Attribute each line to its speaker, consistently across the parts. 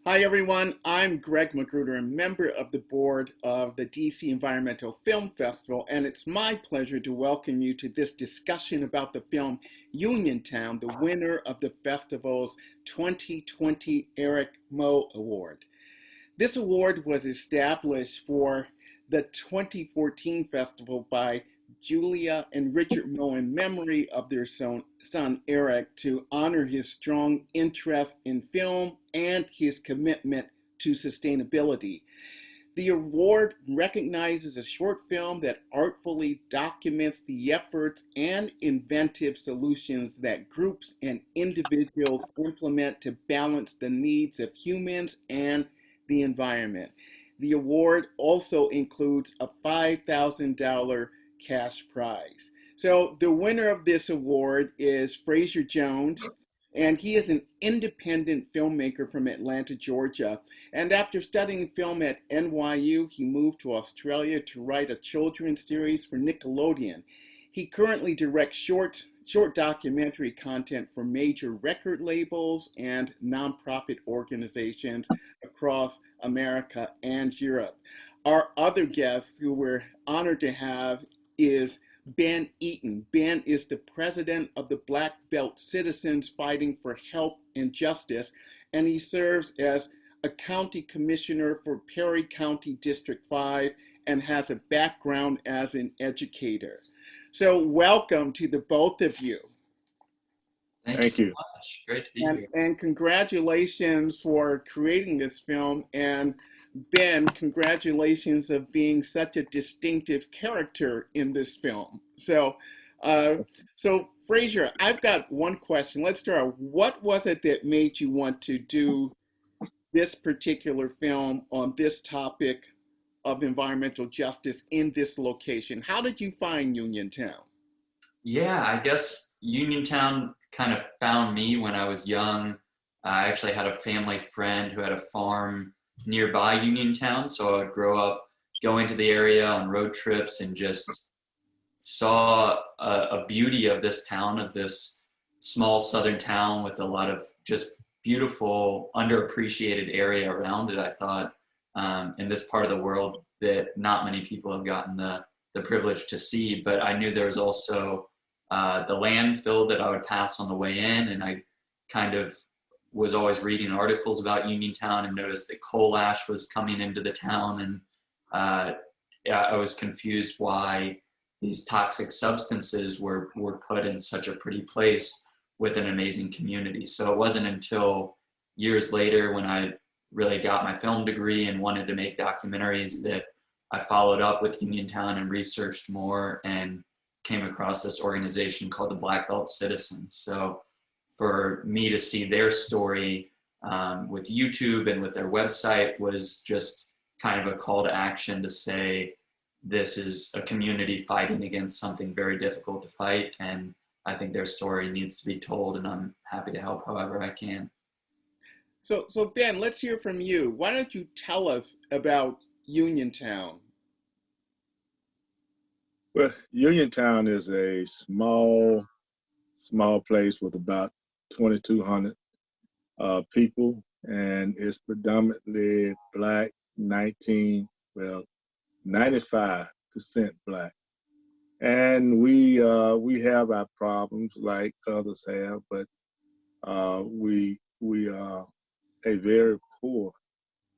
Speaker 1: Hi everyone, I'm Greg McGruder, a member of the board of the DC Environmental Film Festival, and it's my pleasure to welcome you to this discussion about the film Uniontown, the winner of the festival's 2020 Eric Moe Award. This award was established for the 2014 festival by Julia and Richard Moe in memory of their son Eric, to honor his strong interest in film and his commitment to sustainability. The award recognizes a short film that artfully documents the efforts and inventive solutions that groups and individuals implement to balance the needs of humans and the environment. The award also includes a $5,000 cash prize. So the winner of this award is Fraser Jones, and he is an independent filmmaker from Atlanta, Georgia. And after studying film at NYU, he moved to Australia to write a children's series for Nickelodeon. He currently directs short documentary content for major record labels and nonprofit organizations across America and Europe. Our other guest who we're honored to have is Ben Eaton. Ben is the president of the Black Belt Citizens Fighting for Health and Justice, and he serves as a county commissioner for Perry County District 5 and has a background as an educator. So welcome to the both of you.
Speaker 2: Thank you so much. Great to be here.
Speaker 1: And congratulations for creating this film. And Ben, congratulations of being such a distinctive character in this film. So Fraser, I've got one question. Let's start. What was it that made you want to do this particular film on this topic of environmental justice in this location? How did you find Uniontown?
Speaker 2: Yeah, I guess Uniontown kind of found me when I was young. I actually had a family friend who had a farm nearby Uniontown, so I would grow up going to the area on road trips and just saw a beauty of this town, of this small southern town with a lot of just beautiful, underappreciated area around it. I thought in this part of the world that not many people have gotten the privilege to see, but I knew there was also the landfill that I would pass on the way in, and I kind of was always reading articles about Uniontown and noticed that coal ash was coming into the town, and I was confused why these toxic substances were put in such a pretty place with an amazing community. So it wasn't until years later when I really got my film degree and wanted to make documentaries that I followed up with Uniontown and researched more and came across this organization called the Black Belt Citizens. So for me to see their story with YouTube and with their website was just kind of a call to action to say, this is a community fighting against something very difficult to fight, and I think their story needs to be told, and I'm happy to help however I can.
Speaker 1: So Ben, let's hear from you. Why don't you tell us about Uniontown?
Speaker 3: Well, Uniontown is a small place with about 2,200 people, and it's predominantly Black, 95% Black. And we have our problems like others have, but we are a very poor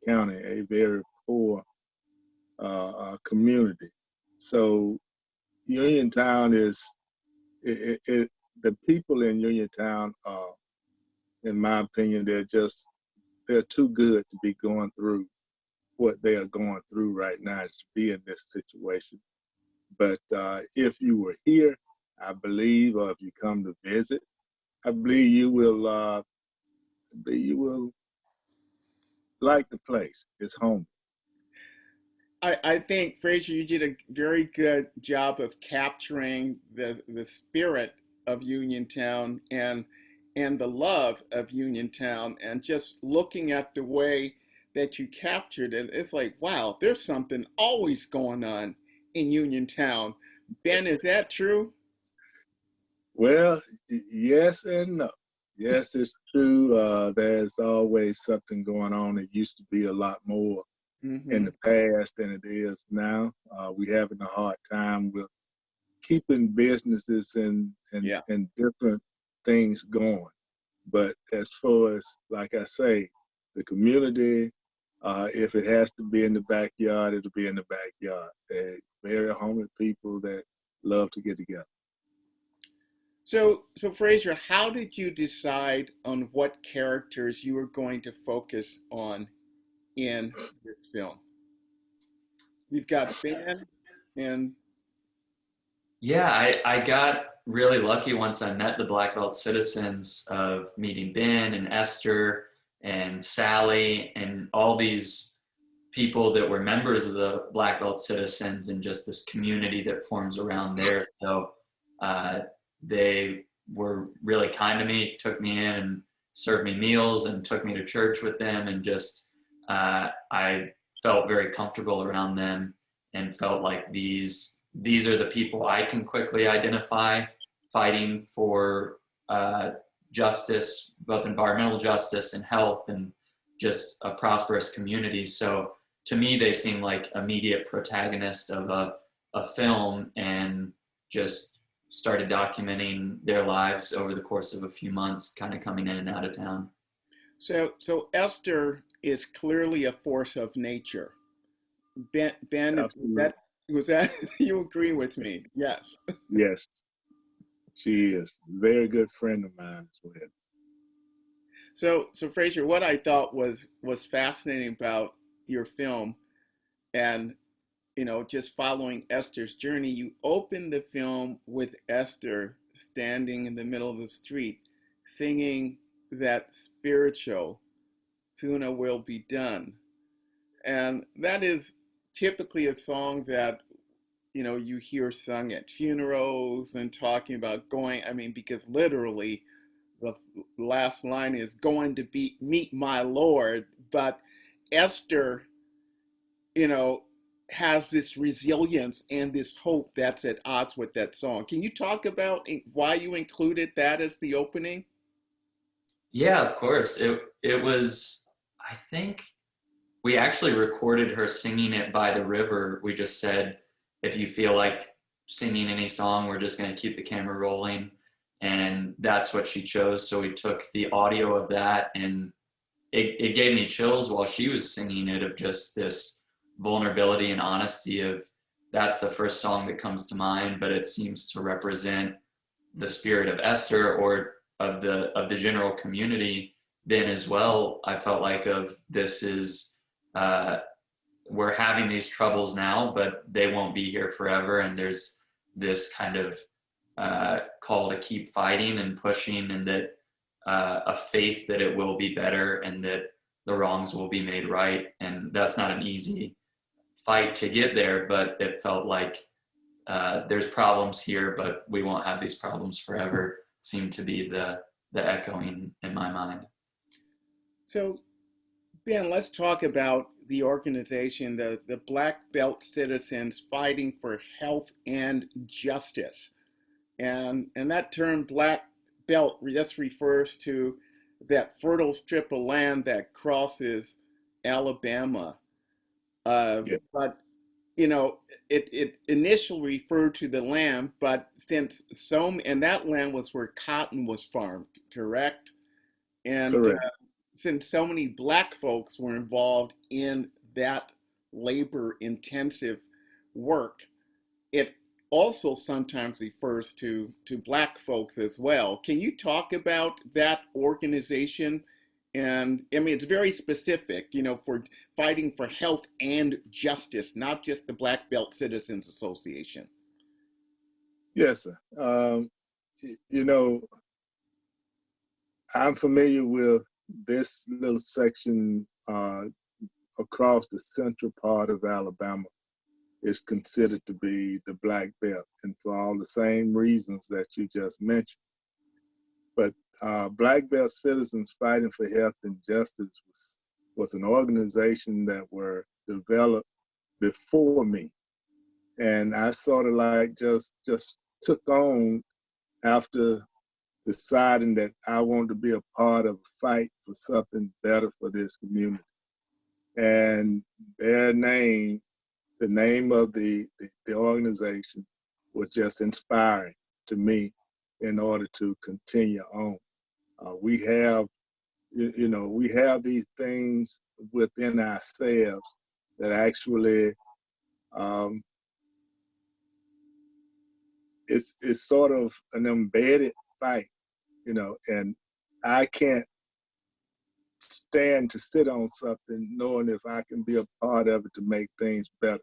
Speaker 3: county, a very poor community. So Uniontown is, the people in Uniontown are, in my opinion, they're too good to be going through what they are going through right now, to be in this situation. But if you were here, I believe, or if you come to visit, I believe you will like the place. It's home.
Speaker 1: I think, Fraser, you did a very good job of capturing the spirit of Uniontown and the love of Uniontown, and just looking at the way that you captured it, it's like, wow, there's something always going on in Uniontown. Ben, is that true?
Speaker 3: Well, yes and no. Yes, it's true. There's always something going on. It used to be a lot more in
Speaker 1: Mm-hmm.
Speaker 3: the past than it is now. We're having a hard time with keeping businesses
Speaker 1: Yeah.
Speaker 3: and different things going. But as far as, like I say, the community, if it has to be in the backyard, it'll be in the backyard. They're very homely people that love to get together.
Speaker 1: So Fraser, how did you decide on what characters you were going to focus on in this film? We've got Ben and
Speaker 2: Yeah, I got really lucky once I met the Black Belt citizens of meeting Ben and Esther and Sally and all these people that were members of the Black Belt citizens and just this community that forms around there. So they were really kind to me, took me in and served me meals and took me to church with them. And just, I felt very comfortable around them and felt like these are the people I can quickly identify fighting for justice, both environmental justice and health and just a prosperous community. So to me, they seem like immediate protagonists of a film, and just started documenting their lives over the course of a few months, kind of coming in and out of town.
Speaker 1: so Esther is clearly a force of nature. Ben,
Speaker 3: Absolutely.
Speaker 1: that was that you agree with me? Yes.
Speaker 3: Yes, she is. Very good friend of mine as well.
Speaker 1: So Fraser, what I thought was fascinating about your film, and just following Esther's journey, you open the film with Esther standing in the middle of the street, singing that spiritual "Sooner Will Be Done," and that is typically a song that you hear sung at funerals and talking about going. I mean, because literally the last line is going to be meet my Lord, but Esther, you know, has this resilience and this hope that's at odds with that song. Can you talk about why you included that as the opening?
Speaker 2: Yeah, of course. It was, I think we actually recorded her singing it by the river. We just said, if you feel like singing any song, we're just going to keep the camera rolling. And that's what she chose. So we took the audio of that, and it gave me chills while she was singing it, of just this vulnerability and honesty of, that's the first song that comes to mind, but it seems to represent the spirit of Esther, or of the general community. Then as well, I felt like of this is, we're having these troubles now, but they won't be here forever. And there's this kind of call to keep fighting and pushing, and that a faith that it will be better and that the wrongs will be made right. And that's not an easy fight to get there, but it felt like there's problems here, but we won't have these problems forever, seemed to be the echoing in my mind.
Speaker 1: So, Ben, let's talk about the organization, the Black Belt Citizens Fighting for Health and Justice. And that term Black Belt just refers to that fertile strip of land that crosses Alabama.
Speaker 3: Yeah,
Speaker 1: But it initially referred to the land, but since and that land was where cotton was farmed, correct? And
Speaker 3: correct.
Speaker 1: since so many black folks were involved in that labor intensive work, it also sometimes refers to black folks as well. Can you talk about that organization? And I mean, it's very specific, for fighting for health and justice, not just the Black Belt Citizens Association.
Speaker 3: Yes, sir. You know, I'm familiar with this little section across the central part of Alabama is considered to be the Black Belt, and for all the same reasons that you just mentioned. But Black Belt Citizens Fighting for Health and Justice was an organization that were developed before me, and I sort of like just took on after deciding that I want to be a part of a fight for something better for this community. And their name, the name of the organization, was just inspiring to me in order to continue on. We have, we have these things within ourselves that actually, it's sort of an embedded fight, and I can't stand to sit on something knowing if I can be a part of it to make things better.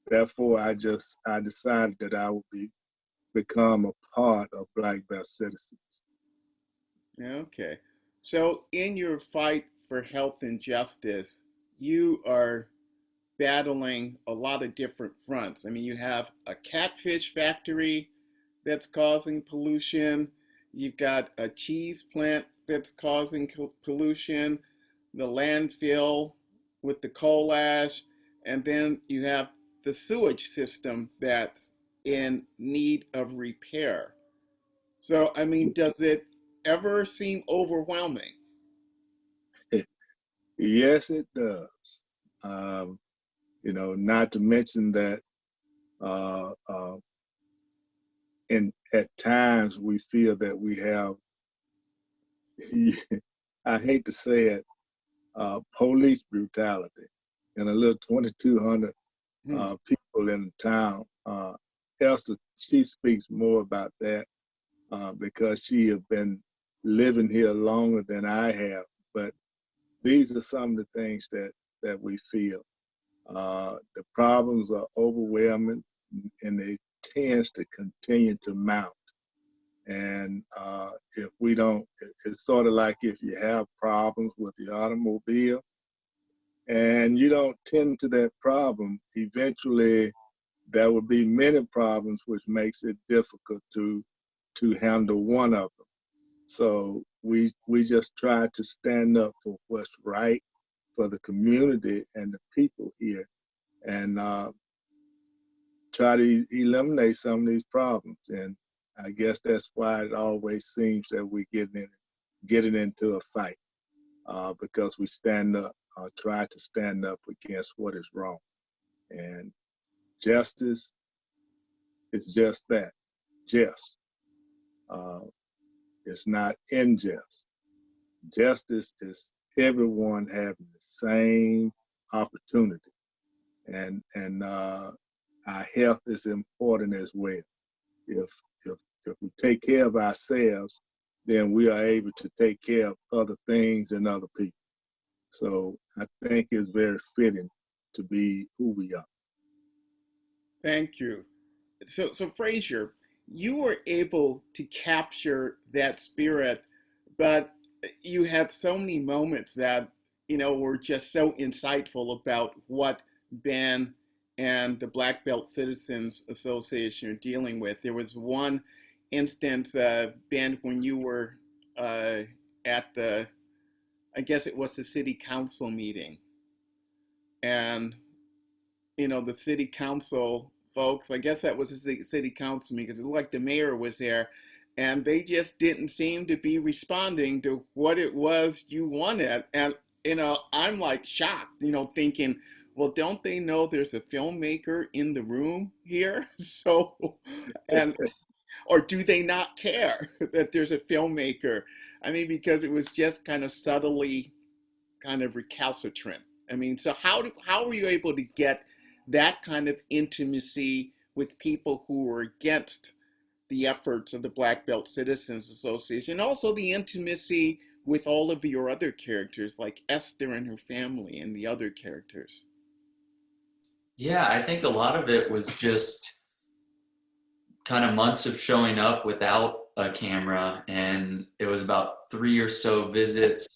Speaker 3: Therefore, I decided that I would become a part of Black Belt Citizens.
Speaker 1: Okay. So in your fight for health and justice, you are battling a lot of different fronts. I mean, you have a catfish factory that's causing pollution. You've got a cheese plant that's causing pollution, the landfill with the coal ash, and then you have the sewage system that's in need of repair. So, I mean, does it ever seem overwhelming?
Speaker 3: Yes, it does. Not to mention that at times we feel that we have, I hate to say it, police brutality. And a little 2,200 people in the town. Elsa, she speaks more about that because she has been living here longer than I have. But these are some of the things that we feel. The problems are overwhelming, and they tend to continue to mount. And if we don't, it's sort of like if you have problems with the automobile and you don't tend to that problem, eventually there will be many problems, which makes it difficult to handle one of them. So we just try to stand up for what's right for the community and the people here, and try to eliminate some of these problems. And I guess that's why it always seems that we getting into a fight, because we stand up, try to stand up against what is wrong. And justice is just that, just. It's not unjust. Justice is everyone having the same opportunity, and our health is important as well. If we take care of ourselves, then we are able to take care of other things and other people. So I think it's very fitting to be who we are.
Speaker 1: Thank you. So Fraser, you were able to capture that spirit, but you had so many moments that, were just so insightful about what Ben and the Black Belt Citizens Association are dealing with. There was one instance, Ben, when you were at I guess it was the city council meeting, and the city council folks, I guess that was a city council meeting, because it looked like the mayor was there, and they just didn't seem to be responding to what it was you wanted. And I'm like shocked, thinking, well, don't they know there's a filmmaker in the room here? So, and or do they not care that there's a filmmaker? I mean, because it was just kind of subtly kind of recalcitrant. I mean, so how were you able to get that kind of intimacy with people who were against the efforts of the Black Belt Citizens Association, and also the intimacy with all of your other characters, like Esther and her family and the other characters?
Speaker 2: Yeah, I think a lot of it was just kind of months of showing up without a camera, and it was about 3 or so visits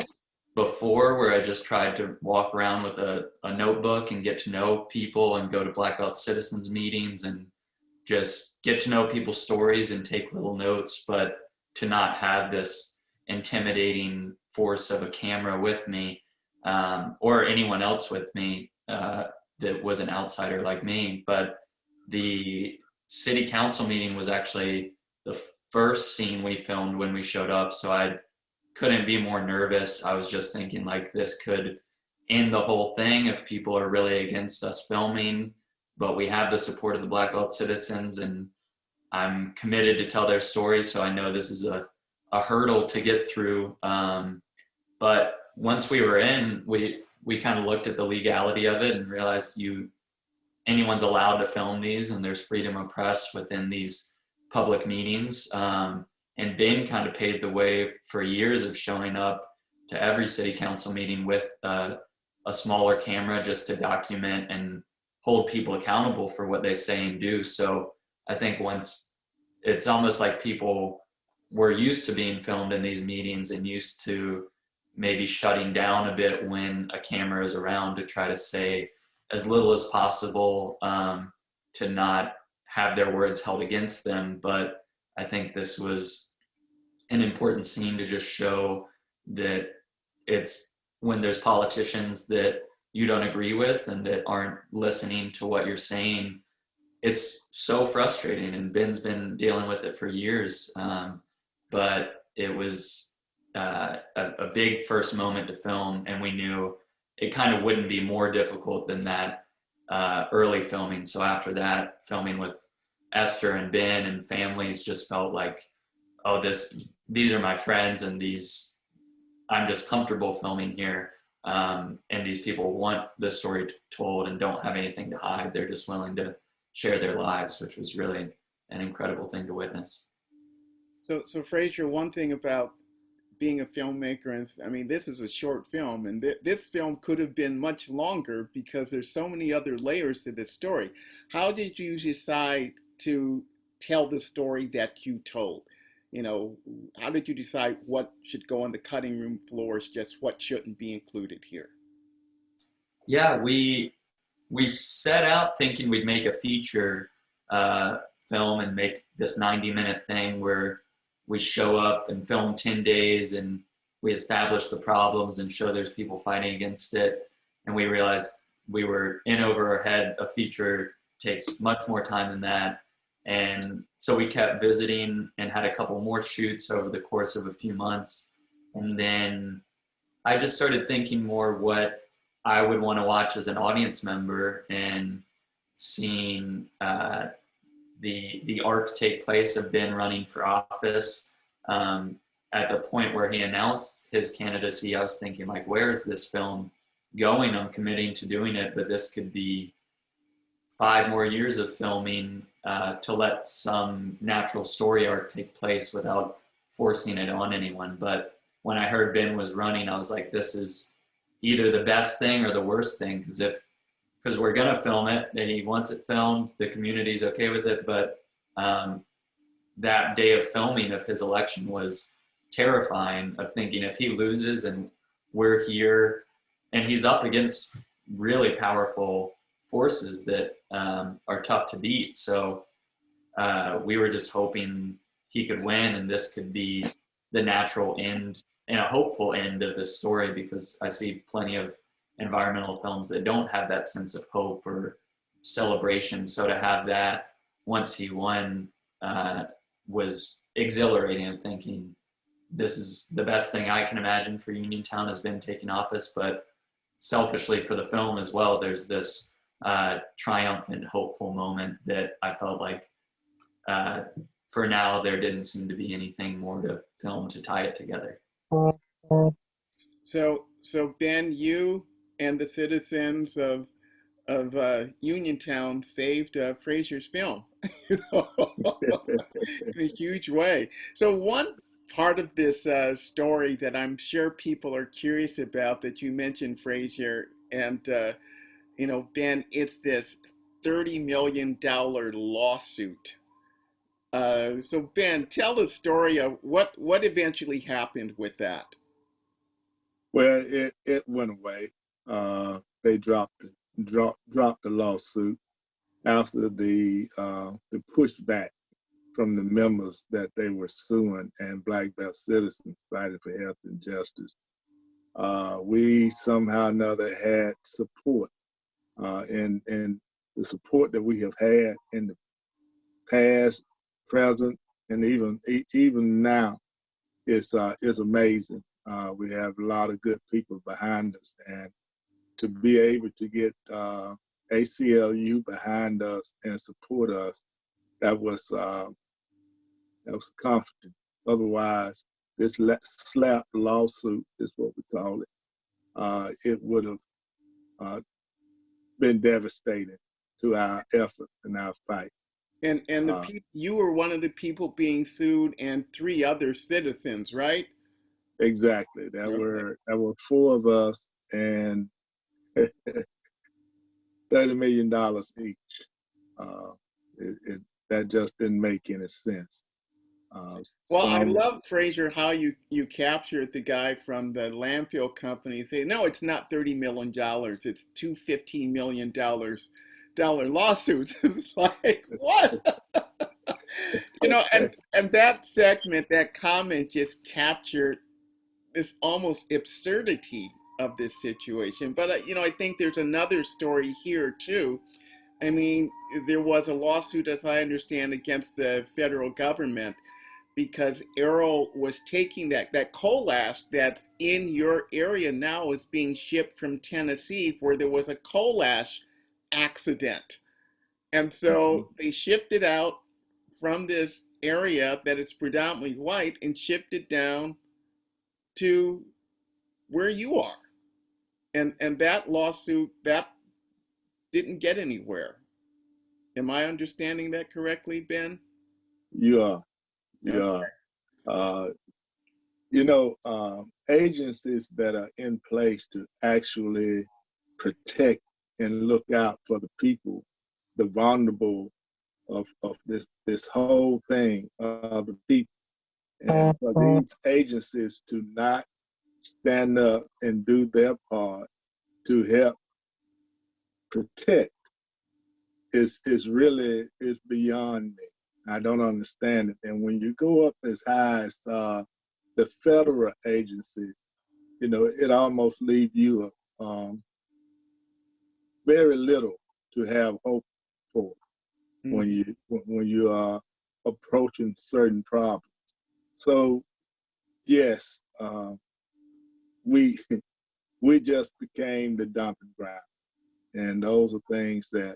Speaker 2: before where I just tried to walk around with a notebook and get to know people and go to Black Belt Citizens meetings and just get to know people's stories and take little notes, but to not have this intimidating force of a camera with me, or anyone else with me that was an outsider like me. But the city council meeting was actually the first scene we filmed when we showed up, so I couldn't be more nervous. I was just thinking like this could end the whole thing if people are really against us filming, but we have the support of the Black Belt citizens, and I'm committed to tell their story, so I know this is a hurdle to get through. But once we were in, we kind of looked at the legality of it and realized anyone's allowed to film these, and there's freedom of press within these public meetings. And Ben kind of paved the way for years of showing up to every city council meeting with a smaller camera just to document and hold people accountable for what they say and do. So I think once it's almost like people were used to being filmed in these meetings and used to maybe shutting down a bit when a camera is around to try to say as little as possible, to not have their words held against them. But I think this was an important scene to just show that it's when there's politicians that you don't agree with and that aren't listening to what you're saying, it's so frustrating, and Ben's been dealing with it for years. But it was a big first moment to film, and we knew it kind of wouldn't be more difficult than that early filming. So after that, filming with Esther and Ben and families just felt like, oh, these are my friends, and I'm just comfortable filming here. And these people want the story told and don't have anything to hide. They're just willing to share their lives, which was really an incredible thing to witness.
Speaker 1: So Fraser, one thing about being a filmmaker, and I mean, this is a short film, and this film could have been much longer because there's so many other layers to this story. How did you decide to tell the story that you told? You know, how did you decide what should go on the cutting room floors, just what shouldn't be included here?
Speaker 2: Yeah, we set out thinking we'd make a feature film and make this 90-minute thing where we show up and film 10 days and we establish the problems and show there's people fighting against it. And we realized we were in over our head. A feature takes much more time than that. And so we kept visiting and had a couple more shoots over the course of a few months. And then I just started thinking more what I would want to watch as an audience member, and seeing the arc take place of Ben running for office. At the point where he announced his candidacy, I was thinking, like, where is this film going? I'm committing to doing it, but this could be 5 more years of filming to let some natural story arc take place without forcing it on anyone. But when I heard Ben was running, I was like, this is either the best thing or the worst thing, because we're gonna film it, and he wants it filmed, the community's okay with it, but that day of filming of his election was terrifying, of thinking if he loses and we're here, and he's up against really powerful forces that are tough to beat. So we were just hoping he could win, and this could be the natural end and a hopeful end of this story, because I see plenty of environmental films that don't have that sense of hope or celebration. So to have that once he won was exhilarating, and thinking this is the best thing I can imagine for Uniontown has been taking office. But selfishly for the film as well, there's this triumphant, hopeful moment that I felt like for now there didn't seem to be anything more to film to tie it together.
Speaker 1: So Ben, you and the citizens of Uniontown saved Fraser's film, in a huge way. So one part of this story that I'm sure people are curious about that you mentioned, Fraser, and Ben, it's this $30 million lawsuit. So Ben, tell the story of what eventually happened with that.
Speaker 3: Well, it went away. They dropped the lawsuit after the pushback from the members that they were suing and Black Belt citizens fighting for health and justice. We somehow or another had support, and the support that we have had in the past, present, and even now, it's amazing. We have a lot of good people behind us, and to be able to get ACLU behind us and support us, that was comforting. Otherwise, this slap lawsuit is what we call it. It would have been devastating to our effort and our fight.
Speaker 1: And you were one of the people being sued, and 3 other citizens, right?
Speaker 3: Exactly. There were 4 of us, and $30 million each. That just didn't make any sense.
Speaker 1: Well, I love, Fraser, how you captured the guy from the landfill company saying, no, it's not $30 million, it's 2 $15 million lawsuits. It's like, what? You know, and that segment, that comment just captured this almost absurdity of this situation. But, you know, I think there's another story here too. I mean, there was a lawsuit, as I understand, against the federal government because Arrow was taking that coal ash that's in your area now is being shipped from Tennessee, where there was a coal ash accident. And so they shipped it out from this area that is predominantly white and shipped it down to where you are. And that lawsuit, that didn't get anywhere. Am I understanding that correctly, Ben?
Speaker 3: You are. You are. You know, agencies that are in place to actually protect and look out for the people, the vulnerable of this whole thing, the people, and for these agencies to not stand up and do their part to help protect is beyond me. I don't understand it. And when you go up as high as the federal agency, you know, it almost leaves you very little to have hope for when you are approaching certain problems. So yes, we just became the dumping ground, and those are things that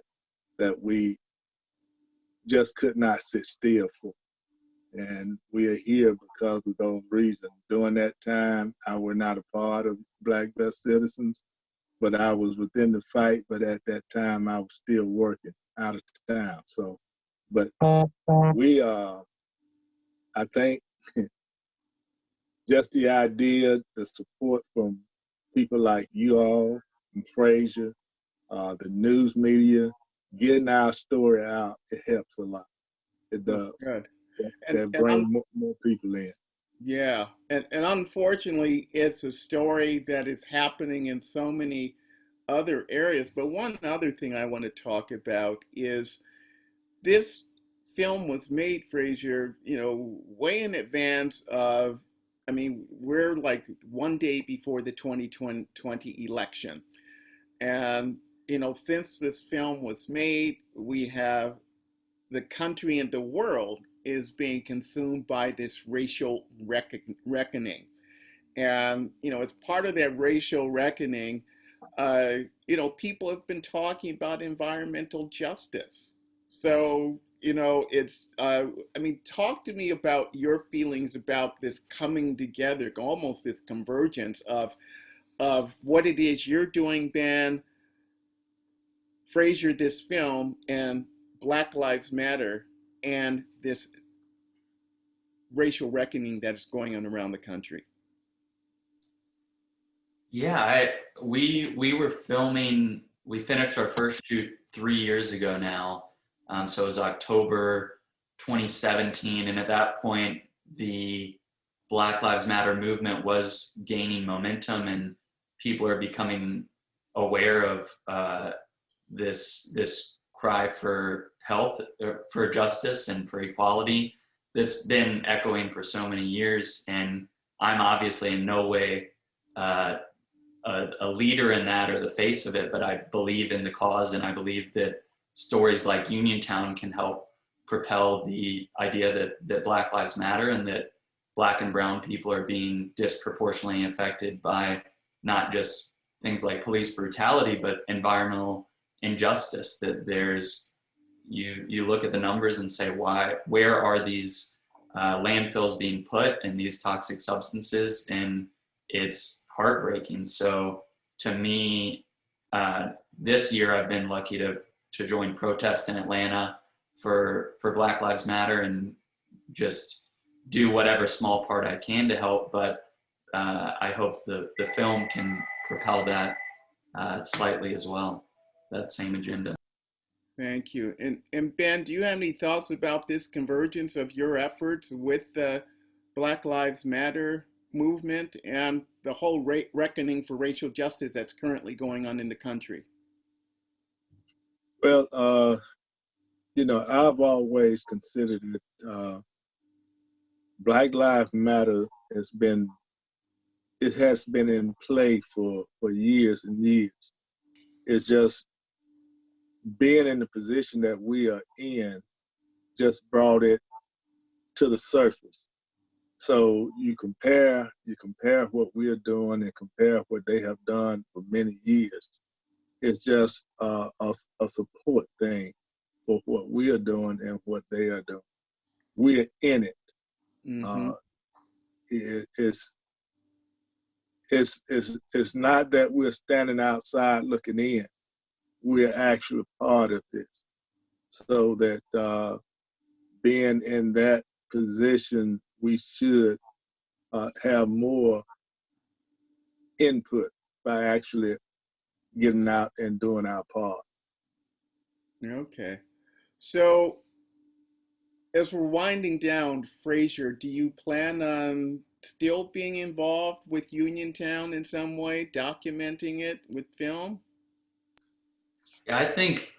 Speaker 3: we just could not sit still for. And we are here because of those reasons. During that time, I was not a part of Black Best Citizens, but I was within the fight. But at that time, I was still working out of town. So, but we I think just the idea, the support from people like you all, and Fraser, the news media, getting our story out, it helps a lot. It does.
Speaker 1: Good.
Speaker 3: That brings more people in.
Speaker 1: Yeah, and unfortunately, it's a story that is happening in so many other areas. But one other thing I want to talk about is this film was made, Fraser, you know, way in advance of, I mean, we're like one day before the 2020 election. And, you know, since this film was made, we have the country and the world is being consumed by this racial reckoning. And, you know, as part of that racial reckoning, you know, people have been talking about environmental justice. So, you know, it's, I mean, talk to me about your feelings about this coming together, almost this convergence of what it is you're doing, Ben, Fraser, this film, and Black Lives Matter, and this racial reckoning that is going on around the country.
Speaker 2: Yeah, we were filming. We finished our first shoot 3 years ago now. So it was October 2017, and at that point, the Black Lives Matter movement was gaining momentum, and people are becoming aware of this cry for health, for justice, and for equality that's been echoing for so many years. And I'm obviously in no way a leader in that or the face of it, but I believe in the cause, and I believe that stories like Uniontown can help propel the idea that Black Lives Matter and that Black and brown people are being disproportionately affected by not just things like police brutality, but environmental injustice. That there's, you look at the numbers and say, where are these landfills being put and these toxic substances? And it's heartbreaking. So to me, this year I've been lucky to join protests in Atlanta for Black Lives Matter and just do whatever small part I can to help. But I hope the film can propel that slightly as well, that same agenda.
Speaker 1: Thank you. And Ben, do you have any thoughts about this convergence of your efforts with the Black Lives Matter movement and the whole reckoning for racial justice that's currently going on in the country?
Speaker 3: Well, I've always considered it, Black Lives Matter has been in play for years and years. It's just being in the position that we are in just brought it to the surface. So you compare what we are doing and compare what they have done for many years. It's just a support thing for what we are doing and what they are doing. We're in it.
Speaker 1: Mm-hmm.
Speaker 3: It's not that we're standing outside looking in. We're actually part of this. So that being in that position, we should have more input by actually getting out and doing our part.
Speaker 1: Okay. So as we're winding down, Fraser, do you plan on still being involved with Uniontown in some way, documenting it with film?
Speaker 2: Yeah, I think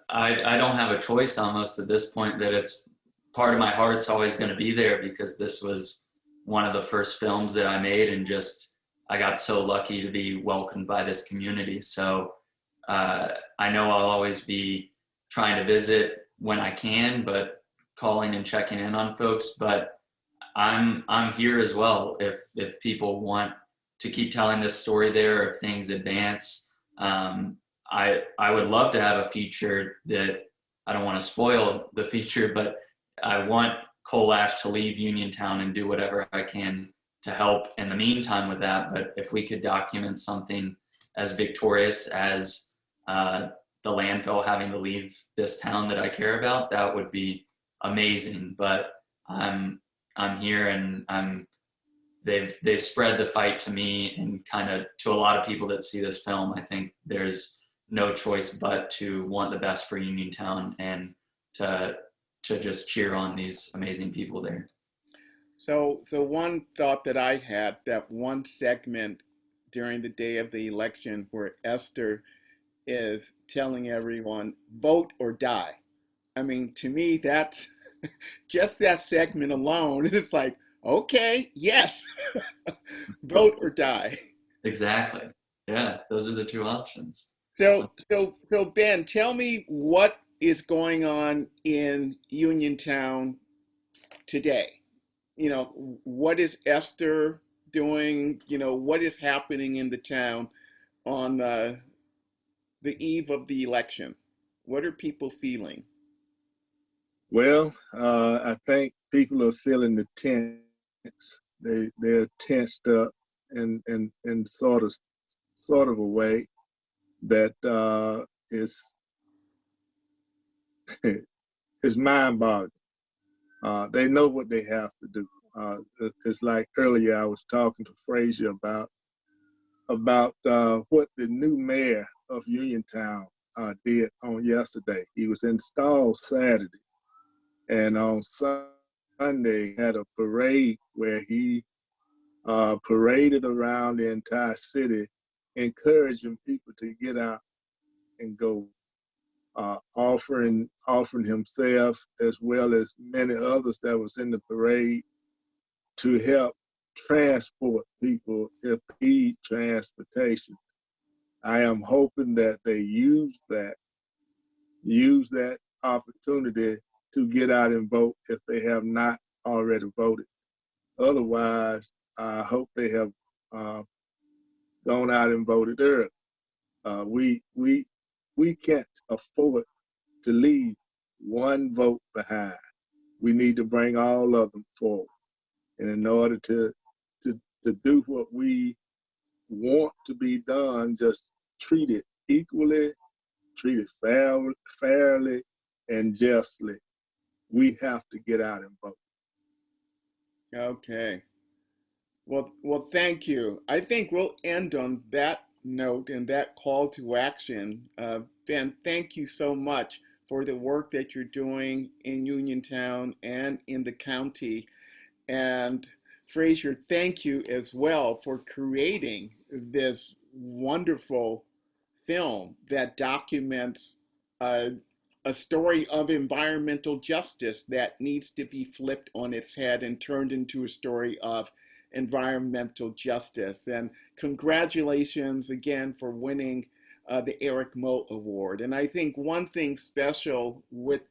Speaker 2: I don't have a choice almost at this point, that it's part of my heart's always going to be there, because this was one of the first films that I made, and just I got so lucky to be welcomed by this community. So I know I'll always be trying to visit when I can, but calling and checking in on folks. But I'm here as well if people want to keep telling this story there, if things advance. I would love to have a feature that, I don't want to spoil the feature, but I want Cole Ash to leave Uniontown and do whatever I can to help in the meantime with that. But if we could document something as victorious as the landfill having to leave this town that I care about, that would be amazing. But I'm here, and they've spread the fight to me, and kind of to a lot of people that see this film. I think there's no choice but to want the best for Uniontown and to just cheer on these amazing people there.
Speaker 1: So one thought that I had, that one segment during the day of the election where Esther is telling everyone, vote or die. I mean, to me, that's just that segment alone is like, okay, yes, vote or die.
Speaker 2: Exactly. Yeah, those are the two options.
Speaker 1: So Ben, tell me what is going on in Uniontown today. What is Esther doing? What is happening in the town on the eve of the election? What are people feeling?
Speaker 3: Well, I think people are feeling the tense. They're tensed up in sort of a way that is is mind-boggling. They know what they have to do. It's like earlier I was talking to Fraser about what the new mayor of Uniontown did on yesterday. He was installed Saturday, and on Sunday had a parade where he paraded around the entire city, encouraging people to get out and go, offering himself as well as many others that was in the parade to help transport people if they need transportation. I am hoping that they use that opportunity to get out and vote if they have not already voted. Otherwise, I hope they have gone out and voted early. We can't afford to leave one vote behind. We need to bring all of them forward. And in order to do what we want to be done, just treat it equally, treat it fairly and justly. We have to get out and vote.
Speaker 1: Okay. Well, thank you. I think we'll end on that note and that call to action. Ben, thank you so much for the work that you're doing in Uniontown and in the county. And Fraser, thank you as well for creating this wonderful film that documents a story of environmental justice that needs to be flipped on its head and turned into a story of environmental justice. And congratulations again for winning the Eric Moe Award. And I think one thing special with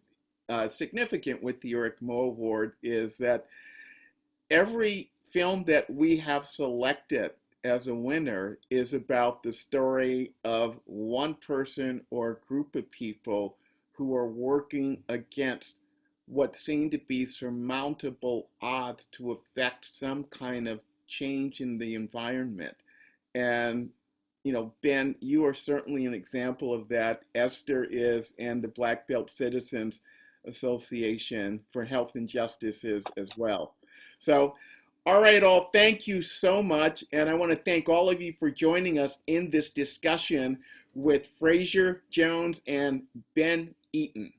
Speaker 1: significant with the Eric Moe Award is that every film that we have selected as a winner is about the story of one person or a group of people who are working against what seem to be surmountable odds to affect some kind of change in the environment. And, you know, Ben, you are certainly an example of that. Esther is, and the Black Belt Citizens Association for Health and Justice is as well. So, all right, all, thank you so much. And I want to thank all of you for joining us in this discussion with Fraser Jones and Ben Eaton.